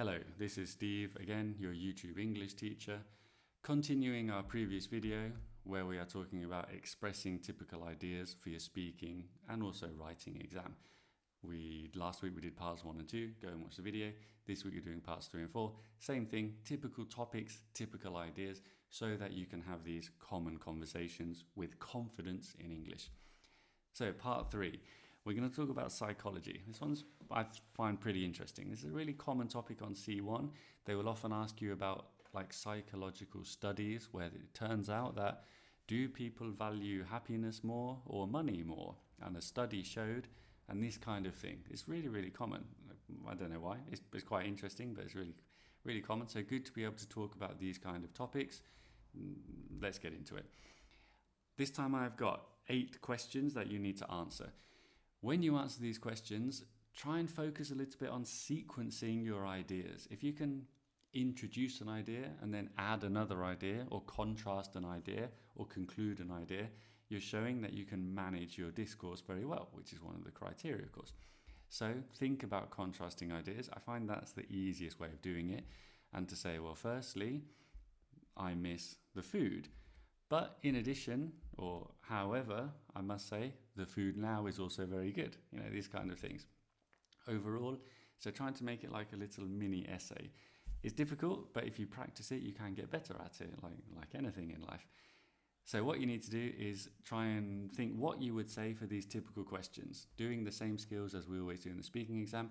Hello, this is Steve again, your YouTube English teacher, continuing our previous video where we are talking about expressing typical ideas for your speaking and also writing exam. Last week we did parts 1 and 2, go and watch the video. This week we're doing parts 3 and 4. Same thing, typical topics, typical ideas, so that you can have these common conversations with confidence in English. So part 3. We're going to talk about psychology. This one's I find pretty interesting. This is a really common topic on C1. They will often ask you about like psychological studies where it turns out that do people value happiness more or money more? And a study showed, and this kind of thing. It's really, really common. I don't know why. It's quite interesting, but it's really, really common. So good to be able to talk about these kind of topics. Let's get into it. This time I've got 8 questions that you need to answer. When you answer these questions, try and focus a little bit on sequencing your ideas. If you can introduce an idea and then add another idea or contrast an idea or conclude an idea, you're showing that you can manage your discourse very well, which is one of the criteria, of course. So think about contrasting ideas. I find that's the easiest way of doing it. And to say, well, firstly, I miss the food. But in addition, or however, I must say, the food now is also very good. These kind of things. Overall, so trying to make it like a little mini essay is difficult, but if you practice it, you can get better at it, like anything in life. So what you need to do is try and think what you would say for these typical questions, doing the same skills as we always do in the speaking exam,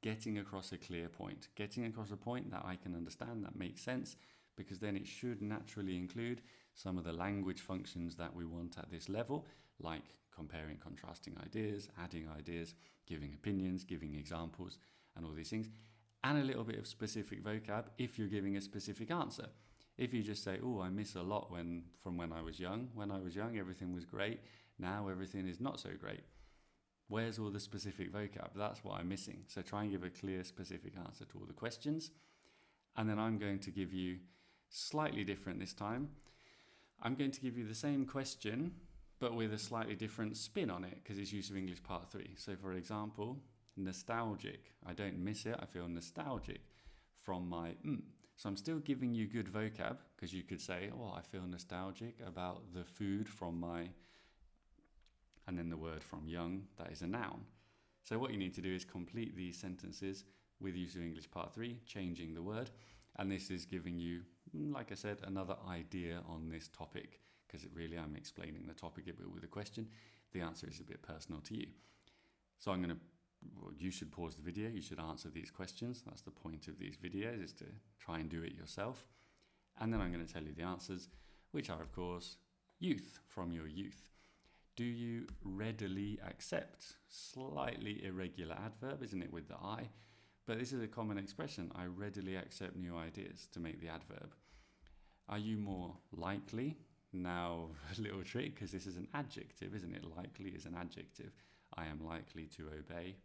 getting across a clear point, getting across a point that I can understand, that makes sense, because then it should naturally include some of the language functions that we want at this level, like comparing, contrasting ideas, adding ideas, giving opinions, giving examples, and all these things, and a little bit of specific vocab if you're giving a specific answer. If you just say, I miss a lot from when I was young. When I was young, everything was great. Now everything is not so great. Where's all the specific vocab? That's what I'm missing. So try and give a clear, specific answer to all the questions. And then I'm going to give you slightly different this time. I'm going to give you the same question, but with a slightly different spin on it, because it's use of English part 3. So for example, nostalgic. I don't miss it. I feel nostalgic from my So I'm still giving you good vocab, because you could say, I feel nostalgic about the food from my, and then the word from young, that is a noun. So what you need to do is complete these sentences with use of English part 3, changing the word. And this is giving you, like I said, another idea on this topic, because I'm explaining the topic a bit with a question. The answer is a bit personal to you. So you should pause the video, you should answer these questions. That's the point of these videos, is to try and do it yourself. And then I'm going to tell you the answers, which are, of course, youth, from your youth. Do you readily accept? Slightly irregular adverb, isn't it, with the I? But this is a common expression. I readily accept new ideas, to make the adverb. Are you more likely? Now, a little trick, because this is an adjective, isn't it? Likely is an adjective. I am likely to obey.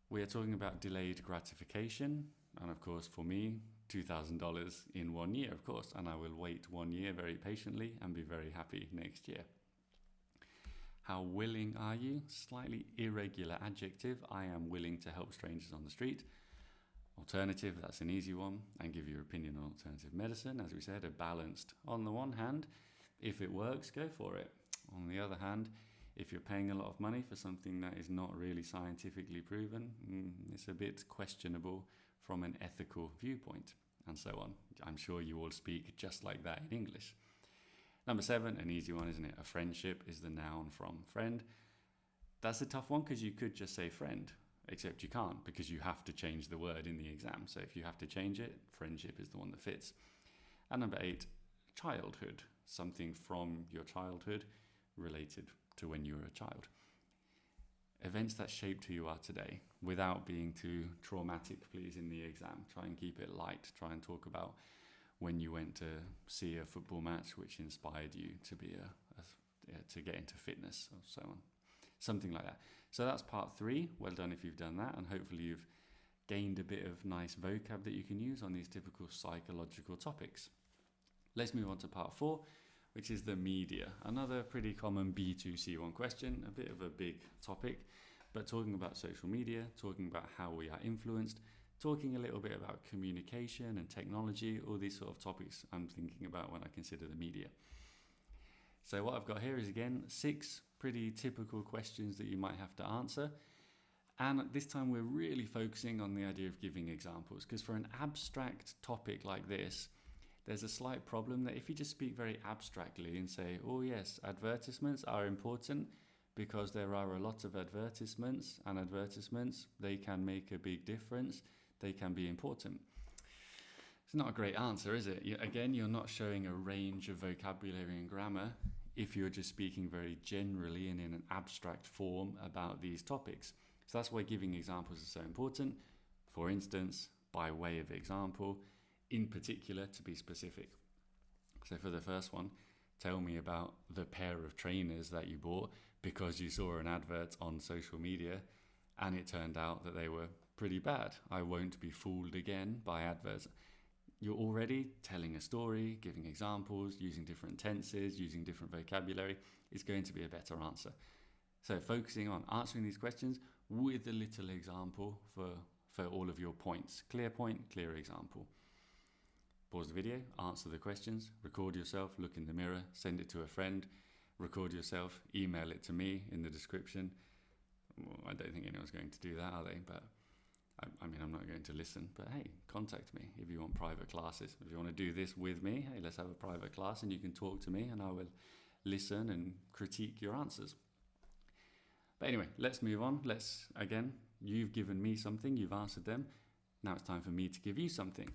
We are talking about delayed gratification. And of course, for me, $2,000 in 1 year, of course. And I will wait 1 year very patiently and be very happy next year. How willing are you? Slightly irregular adjective. I am willing to help strangers on the street. Alternative, that's an easy one. And give your opinion on alternative medicine. As we said, a balanced. On the one hand, if it works, go for it. On the other hand, if you're paying a lot of money for something that is not really scientifically proven, it's a bit questionable from an ethical viewpoint, and so on. I'm sure you all speak just like that in English. Number 7, an easy one, isn't it? A friendship is the noun from friend. That's a tough one, because you could just say friend, except you can't, because you have to change the word in the exam. So if you have to change it, friendship is the one that fits. And number 8, childhood, something from your childhood related to when you were a child. Events that shaped who you are today, without being too traumatic, please, in the exam. Try and keep it light. Try and talk about when you went to see a football match which inspired you to be to get into fitness, or so on. Something like that. So that's part 3. Well done if you've done that, and hopefully you've gained a bit of nice vocab that you can use on these typical psychological topics. Let's move on to part 4, which is the media. Another pretty common B2C1 question, a bit of a big topic, but talking about social media, talking about how we are influenced, talking a little bit about communication and technology, all these sort of topics I'm thinking about when I consider the media. So what I've got here is, again, 6 pretty typical questions that you might have to answer. And this time we're really focusing on the idea of giving examples, because for an abstract topic like this, there's a slight problem that if you just speak very abstractly and say, oh yes, advertisements are important because there are a lot of advertisements, and advertisements, they can make a big difference, they can be important. It's not a great answer, is it? Again, you're not showing a range of vocabulary and grammar if you're just speaking very generally and in an abstract form about these topics. So that's why giving examples is so important. For instance, by way of example, in particular, to be specific. So for the first one, tell me about the pair of trainers that you bought because you saw an advert on social media and it turned out that they were pretty bad. I won't be fooled again by adverts. You're already telling a story, giving examples, using different tenses, using different vocabulary. It's going to be a better answer. So focusing on answering these questions with a little example for all of your points. Clear point, clear example. Pause the video, answer the questions, record yourself, look in the mirror, send it to a friend, record yourself, email it to me in the description. Well, I don't think anyone's going to do that, are they? But I mean, I'm not going to listen, but hey, contact me if you want private classes. If you want to do this with me, hey, let's have a private class and you can talk to me and I will listen and critique your answers. But anyway, let's move on. Again, you've given me something, you've answered them. Now it's time for me to give you something.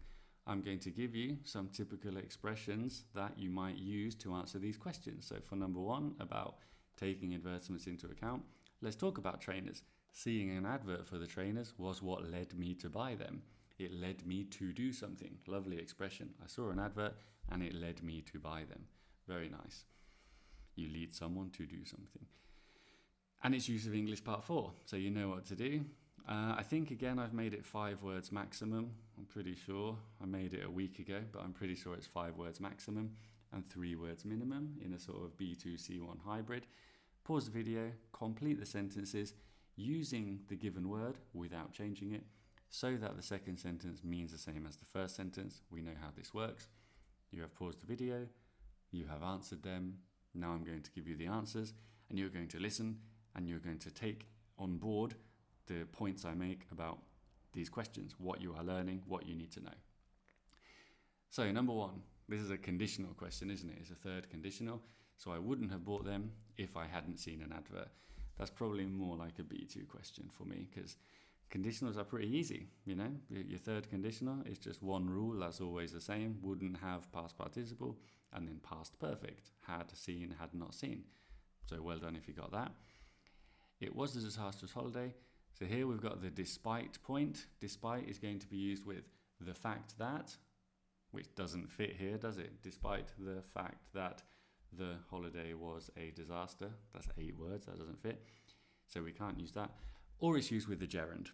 I'm going to give you some typical expressions that you might use to answer these questions. So for number 1, about taking advertisements into account, let's talk about trainers. Seeing an advert for the trainers was what led me to buy them. It led me to do something. Lovely expression. I saw an advert and it led me to buy them. Very nice. You lead someone to do something. And it's use of English part 4, so you know what to do. I think, again, I've made it 5 words maximum. I'm pretty sure. I made it a week ago, but I'm pretty sure it's 5 words maximum and 3 words minimum in a sort of B2C1 hybrid. Pause the video, complete the sentences using the given word without changing it, so that the second sentence means the same as the first sentence. We know how this works. You have paused the video, you have answered them. Now I'm going to give you the answers, and you're going to listen, and you're going to take on board the points I make about these questions, what you are learning, what you need to know. So number 1, this is a conditional question, isn't it? It's a third conditional. So I wouldn't have bought them if I hadn't seen an advert. That's probably more like a B2 question for me, because conditionals are pretty easy, you know. Your third conditional is just one rule that's always the same. Wouldn't have past participle, and then past perfect. Had seen, had not seen. So well done if you got that. It was a disastrous holiday. So here we've got the despite point. Despite is going to be used with the fact that, which doesn't fit here, does it? Despite the fact that the holiday was a disaster. That's 8 words, that doesn't fit. So we can't use that. Or it's used with the gerund.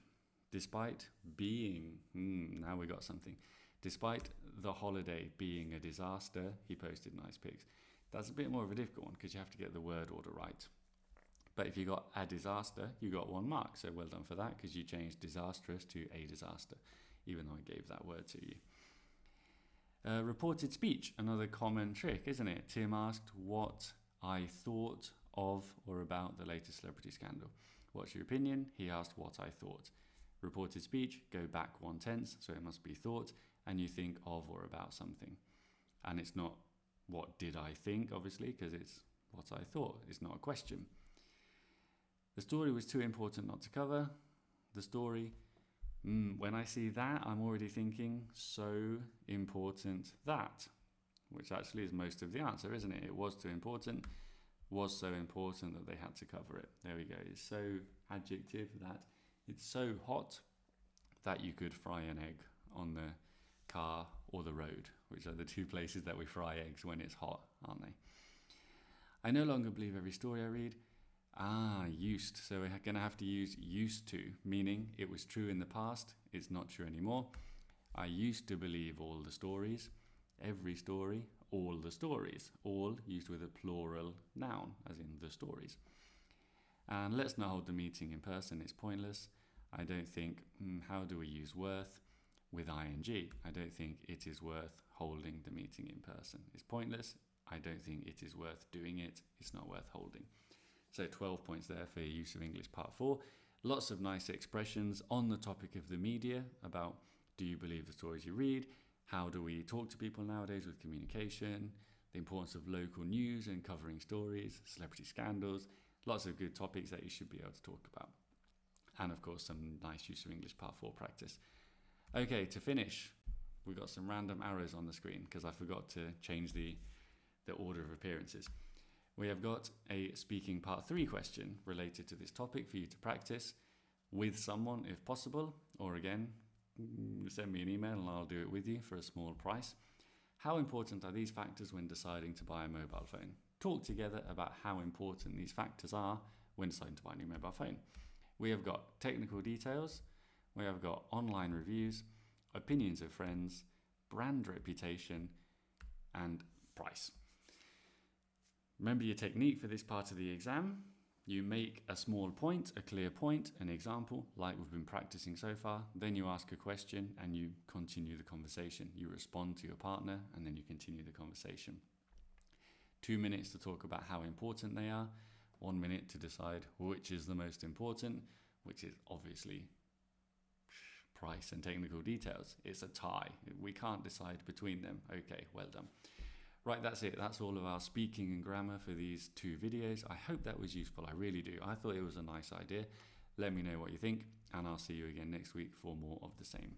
Despite being, now we got something. Despite the holiday being a disaster, he posted nice pics. That's a bit more of a difficult one because you have to get the word order right. But if you got a disaster, you got 1 mark. So well done for that, because you changed disastrous to a disaster, even though I gave that word to you. Reported speech, another common trick, isn't it? Tim asked what I thought of or about the latest celebrity scandal. What's your opinion? He asked what I thought. Reported speech, go back 1 tense, so it must be thought, and you think of or about something. And it's not what did I think, obviously, because it's what I thought. It's not a question. The story was too important not to cover. The story, when I see that, I'm already thinking, so important that, which actually is most of the answer, isn't it? It was too important, was so important that they had to cover it. There we go. It's so adjective that it's so hot that you could fry an egg on the car or the road, which are the 2 places that we fry eggs when it's hot, aren't they? I no longer believe every story I read. Used. So we're going to have to use used to, meaning it was true in the past, it's not true anymore. I used to believe all the stories, every story, all the stories. All used with a plural noun, as in the stories. And let's not hold the meeting in person, it's pointless. I don't think, how do we use worth? with ing. I don't think it is worth holding the meeting in person. It's pointless. I don't think it is worth doing it. It's not worth holding. So 12 points there for use of English part 4. Lots of nice expressions on the topic of the media about, do you believe the stories you read? How do we talk to people nowadays with communication? The importance of local news and covering stories, celebrity scandals. Lots of good topics that you should be able to talk about. And of course, some nice use of English part 4 practice. Okay, to finish, we've got some random arrows on the screen because I forgot to change the order of appearances. We have got a speaking part 3 question related to this topic for you to practice with someone if possible, or again, send me an email and I'll do it with you for a small price. How important are these factors when deciding to buy a mobile phone? Talk together about how important these factors are when deciding to buy a new mobile phone. We have got technical details, we have got online reviews, opinions of friends, brand reputation, and price. Remember your technique for this part of the exam. You make a small point, a clear point, an example, like we've been practicing so far. Then you ask a question and you continue the conversation. You respond to your partner and then you continue the conversation. 2 minutes to talk about how important they are. 1 minute to decide which is the most important, which is obviously price and technical details. It's a tie. We can't decide between them. Okay, well done. Right, that's it. That's all of our speaking and grammar for these 2 videos. I hope that was useful. I really do. I thought it was a nice idea. Let me know what you think, and I'll see you again next week for more of the same.